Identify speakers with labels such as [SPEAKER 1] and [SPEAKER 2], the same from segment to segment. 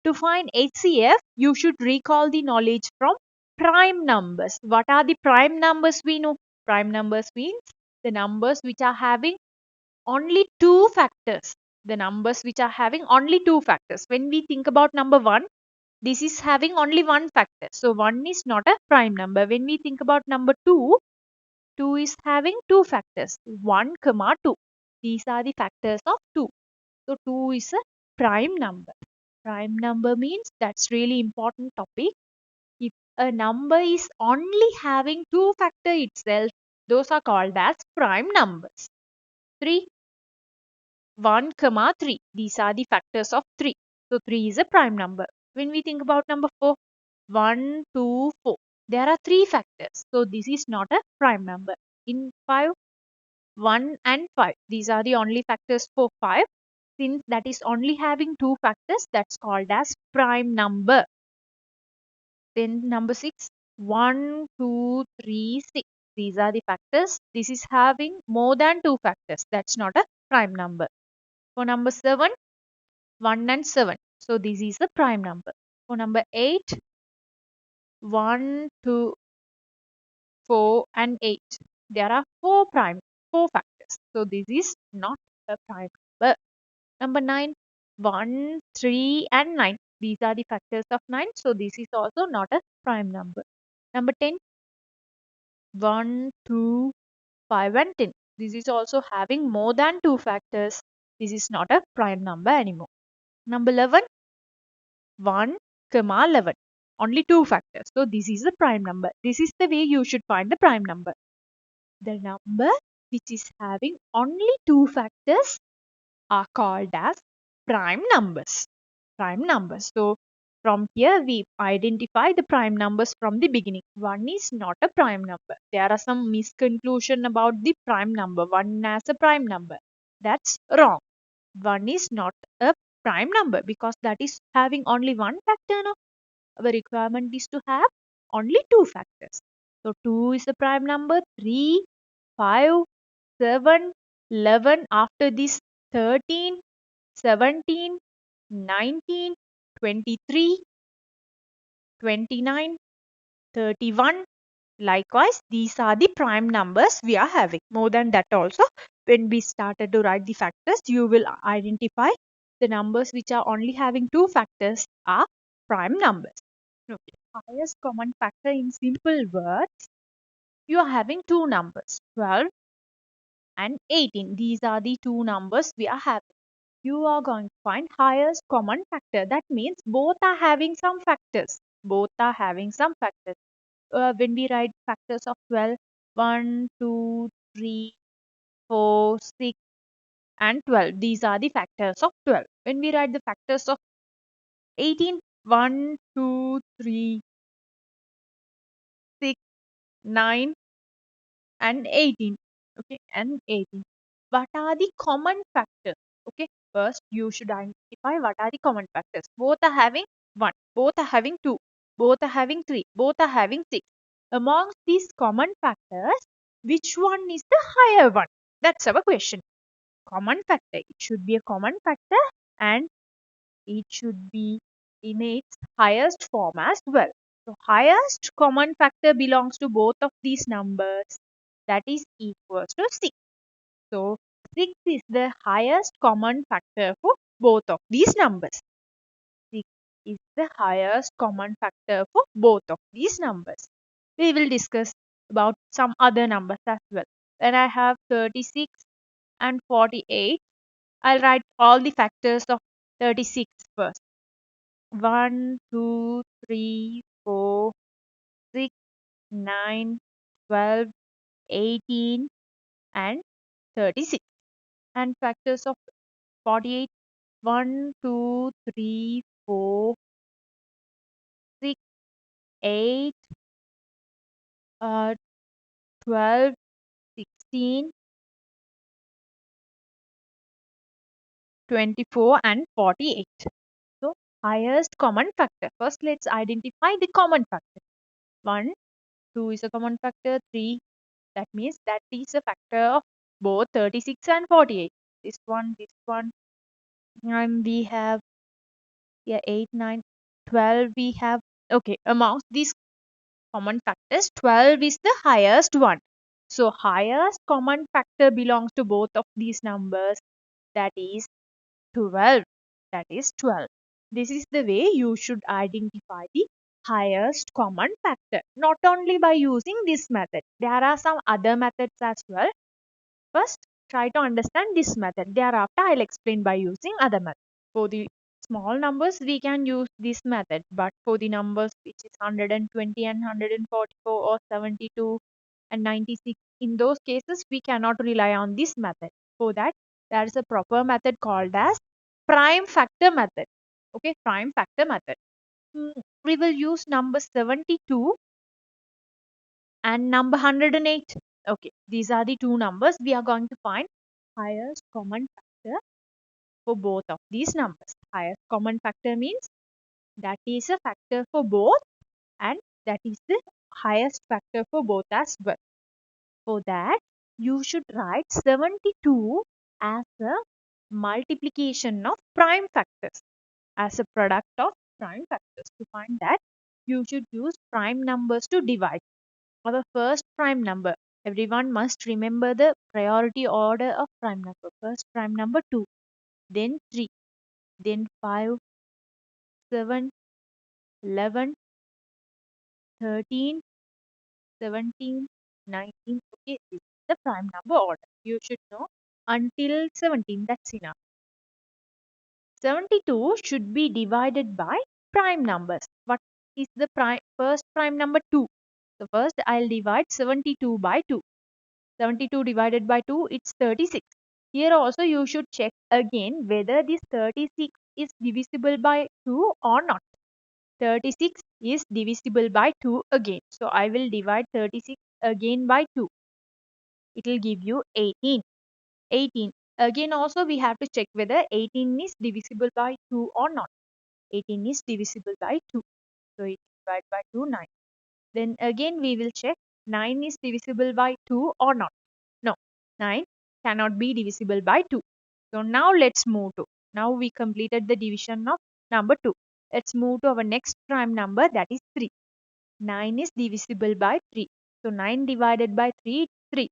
[SPEAKER 1] To find HCF, you should recall the knowledge from prime numbers. What are the prime numbers we know? Prime numbers means the numbers which are having only two factors. The numbers which are having only two factors. When we think about number 1, this is having only one factor. So 1 is not a prime number. When we think about number 2, 2 is having two factors. 1, 2. These are the factors of 2. So 2 is a prime number. Prime number means that's really important topic. If a number is only having two factor itself, those are called as prime numbers. 3, 1, 3. These are the factors of 3. So 3 is a prime number. When we think about number 4, 1, 2, 4. There are three factors. So this is not a prime number. In 5, 1 and 5. These are the only factors for 5. Since that is only having two factors, that's called as prime number. Then number 6, 1, 2, 3, 6. These are the factors. This is having more than two factors. That's not a prime number. For number 7, 1 and 7. So this is a prime number. For number 8, 1, 2, 4 and 8. There are four factors. So this is not a prime number. Number 9, 1, 3 and 9. These are the factors of 9. So this is also not a prime number. Number 10, 1, 2, 5 and 10. This is also having more than two factors. This is not a prime number anymore. Number 11, 1, 11. Only two factors. So this is the prime number. This is the way you should find the prime number. The number which is having only two factors are called as prime numbers. Prime numbers. So from here we identify the prime numbers from the beginning. 1 is not a prime number. There are some misconception about the prime number. 1 as a prime number. That's wrong. 1 is not a prime number because that is having only one factor. No? Our requirement is to have only two factors. So 2 is a prime number. 3, 5, 7, 11. After this 13, 17, 19, 23, 29, 31. Likewise, these are the prime numbers we are having. More than that also, when we started to write the factors, you will identify the numbers which are only having two factors are prime numbers. Okay. Highest common factor in simple words, you are having two numbers, 12 and 18. These are the two numbers we are having. You are going to find highest common factor. That means both are having some factors. Both are having some factors. When we write factors of 12, 1, 2, 3, 4, 6 and 12. These are the factors of 12. When we write the factors of 18, 1, 2, 3, 6, 9 and 18. Okay, and 18. What are the common factors? Okay, first you should identify what are the common factors. Both are having 1, both are having 2, both are having 3, both are having 6. Amongst these common factors, which one is the higher one? That's our question. Common factor. It should be a common factor and it should be in its highest form as well. So highest common factor belongs to both of these numbers. That is equals to 6. So 6 is the highest common factor for both of these numbers. 6 is the highest common factor for both of these numbers. We will discuss about some other numbers as well. Then I have 36 and 48. I'll write all the factors of 36 first. 1, 2, 3, 4, 6, 9, 12, 18 and 36. And factors of 48, 1, 2, 3, 4, 6, 8, 12, 16, 24 and 48. So highest common factor. First let's identify the common factor. 1, 2 is a common factor, 3. That means that is a factor of both 36 and 48. This one, and we have Yeah, 8, 9, 12 we have. Okay, amongst these common factors, 12 is the highest one. So highest common factor belongs to both of these numbers, that is 12. That is 12. This is the way you should identify the highest common factor. Not only by using this method, there are some other methods as well. First, try to understand this method. Thereafter, I'll explain by using other method. For the small numbers, we can use this method. But for the numbers which is 120 and 144 or 72 and 96, in those cases, we cannot rely on this method. For that, there is a proper method called as prime factor method. Okay, prime factor method. We will use number 72 and number 108. Okay, these are the two numbers. We are going to find highest common factor for both of these numbers. Highest common factor means that is a factor for both, and that is the highest factor for both as well. For that, you should write 72 as a multiplication of prime factors, as a product of prime factors. To find that, you should use prime numbers to divide. Our first prime number, everyone must remember the priority order of prime number. First prime number 2, then 3, then 5, 7, 11, 13, 17, 19. Okay, this is the prime number order. You should know until 17, that's enough. 72 should be divided by prime numbers. What is the first prime number? 2. So first I'll divide 72 by 2. 72 divided by 2, it's 36. Here also you should check again whether this 36 is divisible by 2 or not. 36 is divisible by 2 again. So I will divide 36 again by 2. It will give you 18. 18. Again also we have to check whether 18 is divisible by 2 or not. 18 is divisible by 2. So it divided by 2, 9. Then again we will check 9 is divisible by 2 or not. No, 9 cannot be divisible by 2. So now let's move to. Now we completed the division of number 2. Let's move to our next prime number, that is 3. 9 is divisible by 3. So 9 divided by 3, 3.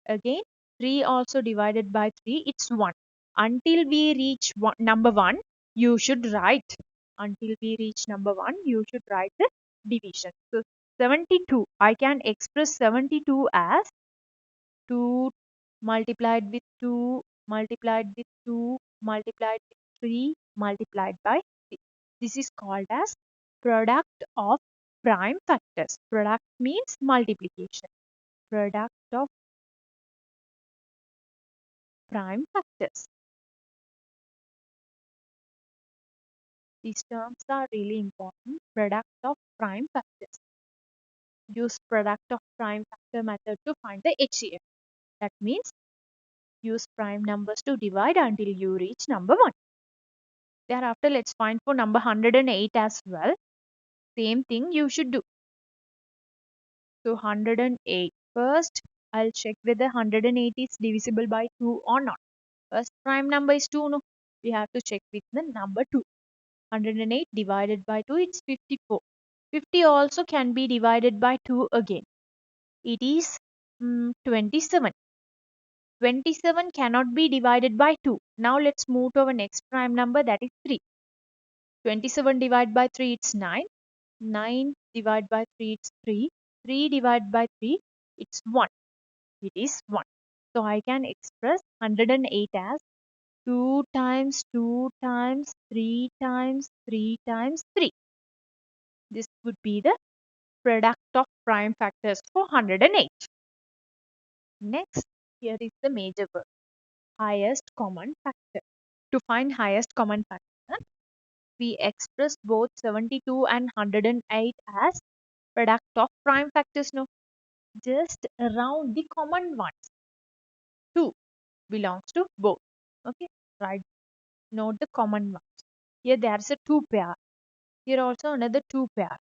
[SPEAKER 1] Again 3 also divided by 3, it's 1. Until we reach number 1, you should write. Until we reach number 1, you should write the division. So 72, I can express 72 as 2 multiplied with 2 multiplied with 2 multiplied with 3 multiplied by 3. This is called as product of prime factors. Product means multiplication. Product of prime factors. These terms are really important. Product of prime factors. Use product of prime factor method to find the HCF. That means use prime numbers to divide until you reach number 1. Thereafter, let's find for number 108 as well. Same thing you should do. So 108. First, I'll check whether 108 is divisible by 2 or not. First prime number is 2, no? We have to check with the number 2. 108 divided by 2, it's 54. 50 also can be divided by 2 again. It is 27. 27 cannot be divided by 2. Now let's move to our next prime number, that is 3. 27 divided by 3, it's 9. 9 divided by 3, it's 3. 3 divided by 3, it's 1. It is 1. So I can express 108 as 2 times 2 times 3 times 3 times 3. This would be the product of prime factors for 108. Next, here is the major word, highest common factor. To find highest common factor, we express both 72 and 108 as product of prime factors. No, just around the common ones. 2 belongs to both. Okay, right. Note the common ones. Here there is a 2 pair. Here also another 2 pair.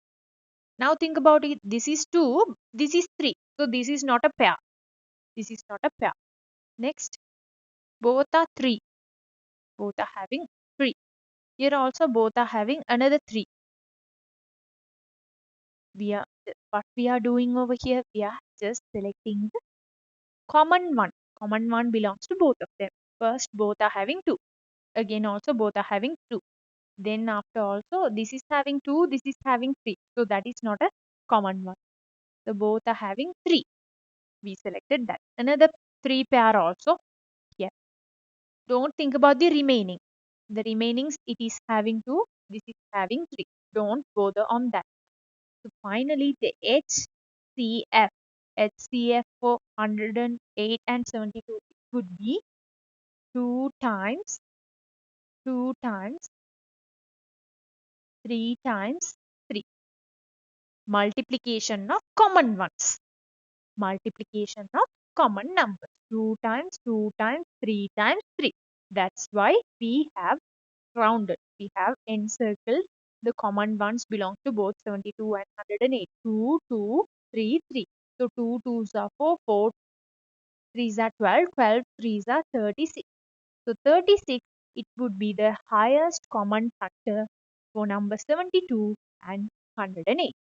[SPEAKER 1] Now think about it. This is 2, this is 3. So this is not a pair. This is not a pair. Next, both are 3. Both are having 3. Here also both are having another 3. What we are doing over here, we are just selecting the common one. Common one belongs to both of them. First, both are having 2. Again, also both are having 2. Then after also, this is having 2, this is having 3. So that is not a common one. So both are having 3. We selected that. Another 3 pair also here. Don't think about the remaining. The remainings, it is having 2, this is having 3. Don't bother on that. So finally, the HCF for 108 and 72 would be 2 times 2 times 3 times 3. Multiplication of common ones. Multiplication of common numbers. 2 times 2 times 3 times 3. That's why we have rounded. We have encircled the common ones belong to both 72 and 108. 2, 2, 3, 3. So 2 2s are 4, 4 3s are 12, 12 3s are 36. So 36, it would be the highest common factor for number 72 and 108.